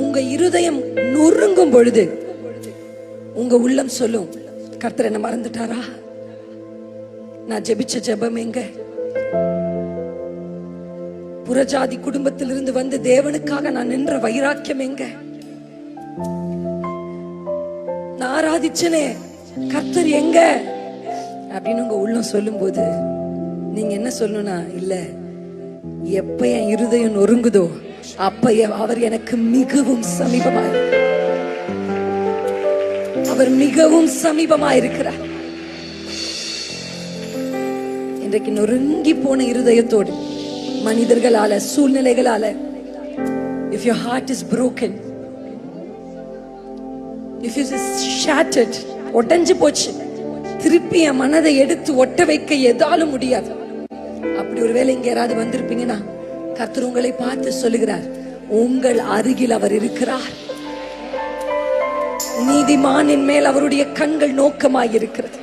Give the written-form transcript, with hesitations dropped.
உங்க இருதயம் நொறுங்கும் பொழுது உங்க உள்ளம் சொல்லும், கர்த்தர் என்ன மறந்துட்டாரா? நான் ஜெபிச்ச ஜெபம் எங்க? புறஜாதி குடும்பத்திலிருந்து வந்து தேவனுக்காக நான் நின்ற வைராக்கியம் எங்க? நான் ஆராதிச்சனே, கர்த்தர் எங்க அப்படின்னு உங்க உள்ளம் சொல்லும் போது நீங்க என்ன சொல்லணும்னா, இல்ல, எப்ப என் இருதயம் நொறுங்குதோ அப்ப அவர் எனக்கு மிகவும் சமீபமாய், அவர் மிகவும் சமீபமாயிருக்கிறார். இன்றைக்கு நொறுங்கி போன இருதயத்தோடு மனிதர்களால, சூழ்நிலைகளால, if your heart is broken, if it is shattered, உடைஞ்சு போச்சு, திருப்பி என் மனதை எடுத்து ஒட்ட வைக்க எதாலும் முடியாது. அப்படி ஒருவேளை இங்க யாராவது வந்திருப்பீங்கன்னா, கர்த்தர் உங்களை பார்த்து சொல்லுகிறார், உங்கள் அருகில் அவர் இருக்கிறார். நீதிமானின் மேல் அவருடைய கண்கள் நோக்கமாய் இருக்கிறது.